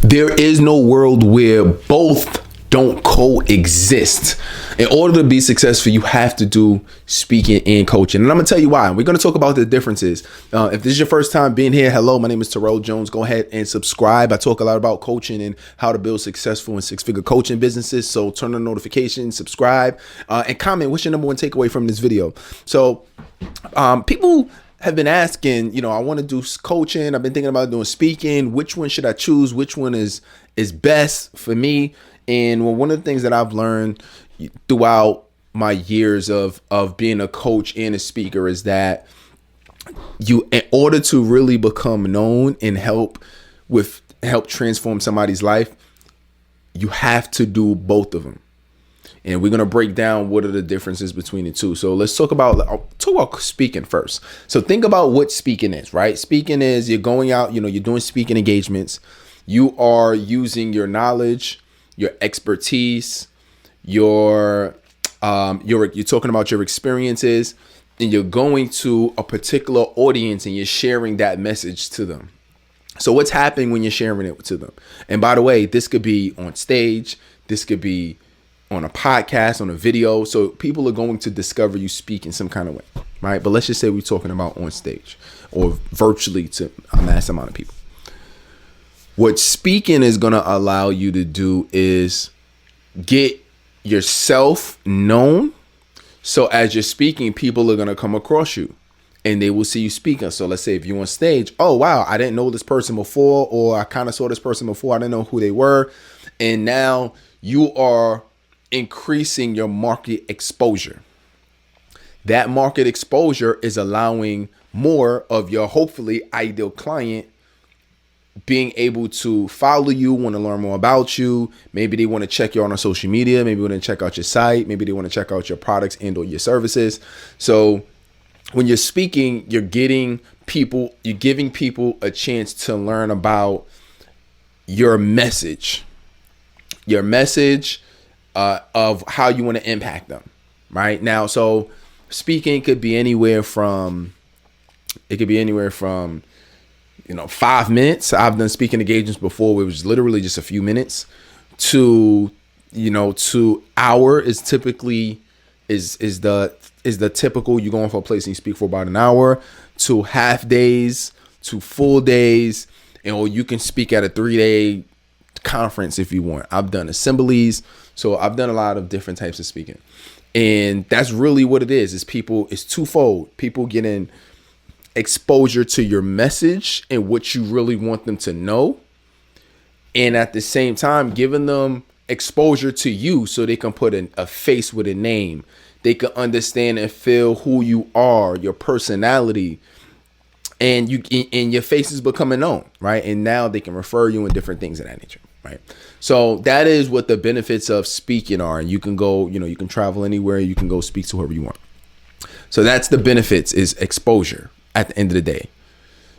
There is no world where both don't coexist. In order to be successful, you have to do speaking and coaching. And I'm going to tell you why. We're going to talk about the differences. If this is your first time being here, hello, my name is Terrell Jones. Go ahead and subscribe. I talk a lot about coaching and how to build successful and six-figure coaching businesses. So turn on notifications, subscribe, and comment. What's your number one takeaway from this video? So people have been asking, I want to do coaching. I've been thinking about doing speaking. Which one should I choose? Which one is best for me? And one of the things that I've learned throughout my years of being a coach and a speaker is that in order to really become known and help transform somebody's life, you have to do both of them. And we're going to break down what are the differences between the two. So let's talk about speaking first. So think about what speaking is, right? Speaking is you're going out, you're doing speaking engagements. You are using your knowledge, your expertise, you're talking about your experiences, and you're going to a particular audience and you're sharing that message to them. So what's happening when you're sharing it to them? And by the way, this could be on stage, this could be on a podcast, on a video. So people are going to discover you speak in some kind of way, right? But let's just say we're talking about on stage or virtually to a mass amount of people. What speaking is going to allow you to do is get yourself known. So as you're speaking, people are going to come across you and they will see you speaking. So let's say if you're on stage, oh, wow, I didn't know this person before, or I kind of saw this person before. I didn't know who they were. And now you are increasing your market exposure. That market exposure is allowing more of your hopefully ideal client being able to follow you, want to learn more about you. Maybe they want to check you out on social media. Maybe they want to check out your site. Maybe they want to check out your products and or your services. So when you're speaking, you're giving people a chance to learn about your message of how you want to impact them right now. So speaking could be anywhere from 5 minutes. I've done speaking engagements before where it was literally just a few minutes to hour is typically is the typical. You're going for a place and you speak for about an hour, to half days, to full days, or you can speak at a 3-day conference if you want. I've done assemblies, so I've done a lot of different types of speaking, and that's really what it is. It's twofold. People getting exposure to your message and what you really want them to know, and at the same time giving them exposure to you so they can put a face with a name. They can understand and feel who you are, your personality, and your face is becoming known, right? And now they can refer you and different things of that nature, right? So that is what the benefits of speaking are. And you can go, you can travel anywhere, you can go speak to whoever you want. So that's the benefits, is exposure at the end of the day.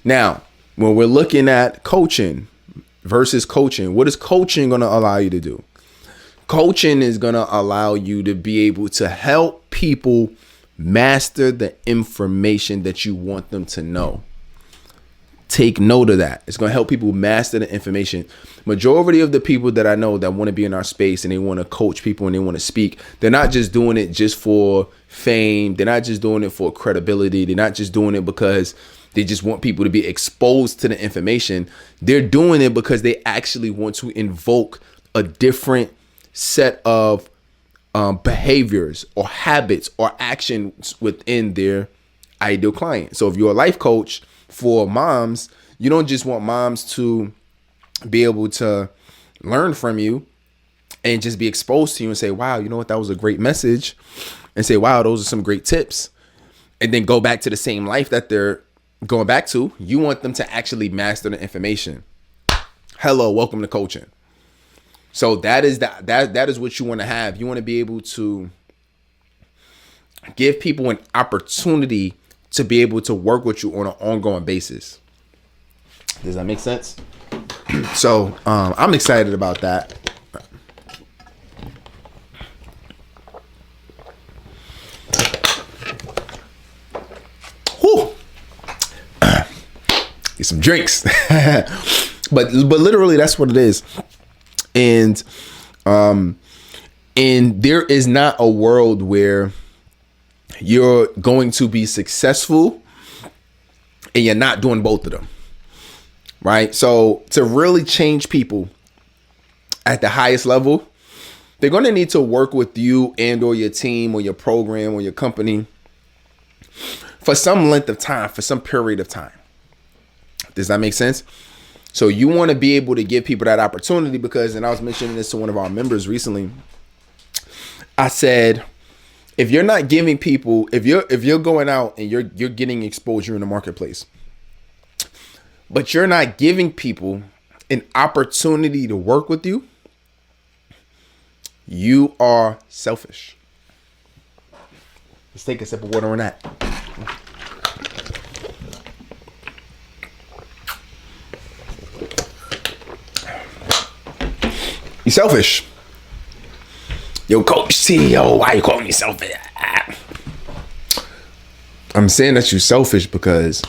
Now, when we're looking at coaching versus coaching, what is coaching going to allow you to do? Coaching is going to allow you to be able to help people master the information that you want them to know. Take note of that. It's going to help people master the information. Majority of the people that I know that want to be in our space and they want to coach people and they want to speak, they're not just doing it just for fame. They're not just doing it for credibility. They're not just doing it because they just want people to be exposed to the information. They're doing it because they actually want to invoke a different set of behaviors or habits or actions within their ideal client. So if you're a life coach for moms, you don't just want moms to be able to learn from you and just be exposed to you and say, wow, you know what, that was a great message, and say, wow, those are some great tips, and then go back to the same life that they're going back to. You want them to actually master the information. Hello, welcome to coaching. So that is what you want to have. You want to be able to give people an opportunity to be able to work with you on an ongoing basis. Does that make sense? So I'm excited about that. Whew. Get some drinks. But literally that's what it is. And there is not a world where you're going to be successful and you're not doing both of them. Right? So to really change people at the highest level, they're going to need to work with you and or your team or your program or your company for some length of time, for some period of time. Does that make sense? So you want to be able to give people that opportunity because, and I was mentioning this to one of our members recently, I said, if you're not giving people, if you're going out and you're getting exposure in the marketplace, but you're not giving people an opportunity to work with you, you are selfish. Let's take a sip of water on that. You selfish. Yo, Coach CEO, why you calling me selfish? I'm saying that you're selfish because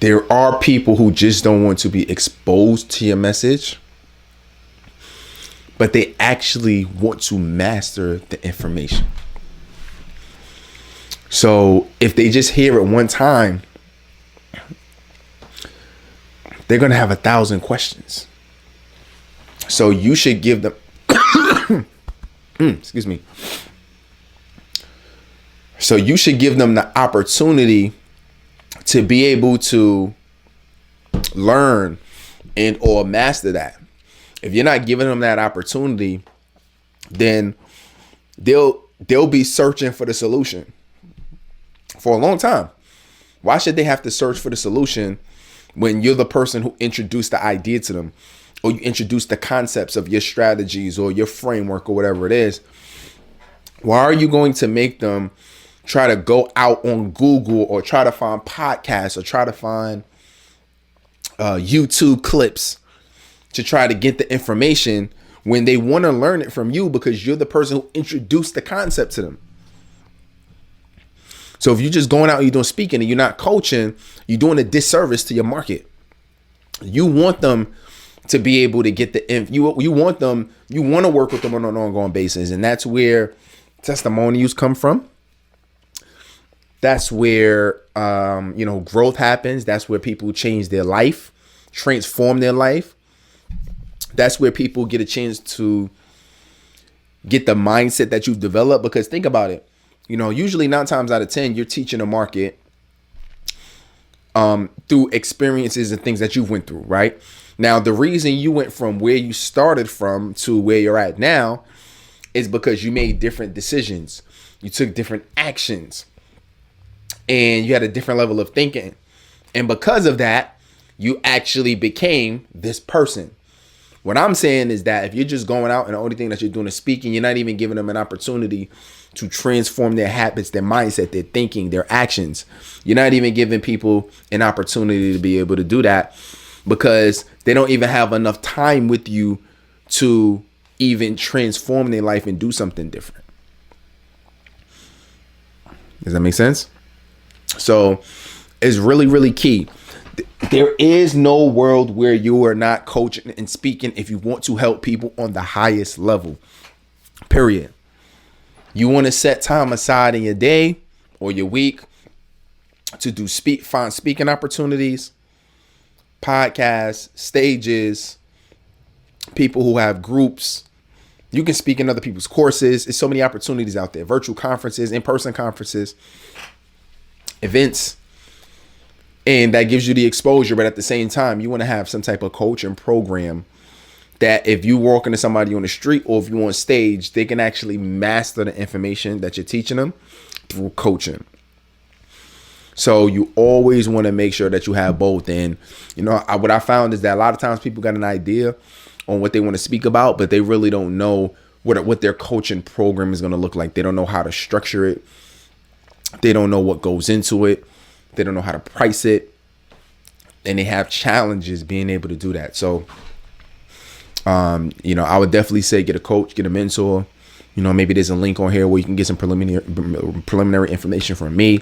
there are people who just don't want to be exposed to your message, but they actually want to master the information. So if they just hear it one time, they're going to have 1,000 questions. So you should give them, excuse me. So you should give them the opportunity to be able to learn and or master that. If you're not giving them that opportunity, then they'll be searching for the solution for a long time. Why should they have to search for the solution when you're the person who introduced the idea to them, or you introduced the concepts of your strategies or your framework or whatever it is? Why are you going to make them try to go out on Google or try to find podcasts or try to find YouTube clips to try to get the information when they want to learn it from you because you're the person who introduced the concept to them? So if you're just going out and you're doing speaking and you're not coaching, you're doing a disservice to your market. You want them to be able to get the you want to work with them on an ongoing basis, and that's where testimonials come from. That's where growth happens. That's where people change their life, transform their life. That's where people get a chance to get the mindset that you've developed. Because think about it, usually 9 times out of 10, you're teaching a market through experiences and things that you've went through, right? Now, the reason you went from where you started from to where you're at now is because you made different decisions. You took different actions and you had a different level of thinking. And because of that, you actually became this person. What I'm saying is that if you're just going out and the only thing that you're doing is speaking, you're not even giving them an opportunity to transform their habits, their mindset, their thinking, their actions. You're not even giving people an opportunity to be able to do that because they don't even have enough time with you to even transform their life and do something different. Does that make sense? So it's really, really key. There is no world where you are not coaching and speaking if you want to help people on the highest level, period. You want to set time aside in your day or your week to find speaking opportunities, podcasts, stages, people who have groups. You can speak in other people's courses. There's so many opportunities out there. Virtual conferences, in-person conferences, events. And that gives you the exposure. But at the same time, you want to have some type of coaching program that if you walk into somebody on the street or if you're on stage, they can actually master the information that you're teaching them through coaching. So you always want to make sure that you have both. And, what I found is that a lot of times people got an idea on what they want to speak about, but they really don't know what their coaching program is going to look like. They don't know how to structure it. They don't know what goes into it. They don't know how to price it. And they have challenges being able to do that. So, I would definitely say get a coach, get a mentor. Maybe there's a link on here where you can get some preliminary information from me.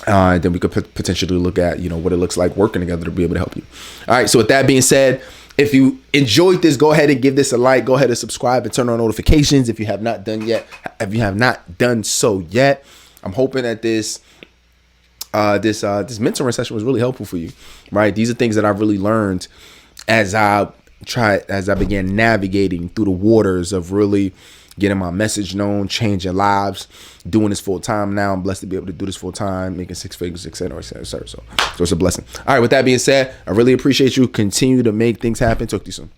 Then we could potentially look at, what it looks like working together to be able to help you. All right. So with that being said, if you enjoyed this, go ahead and give this a like. Go ahead and subscribe and turn on notifications if you have not done so yet. I'm hoping that this mentoring session was really helpful for you. Right. These are things that I've really learned as I began navigating through the waters of really getting my message known, changing lives, doing this full time now. I'm blessed to be able to do this full time, making six figures, et cetera, et cetera, et cetera. So it's a blessing. All right. With that being said, I really appreciate you. Continue to make things happen. Talk to you soon.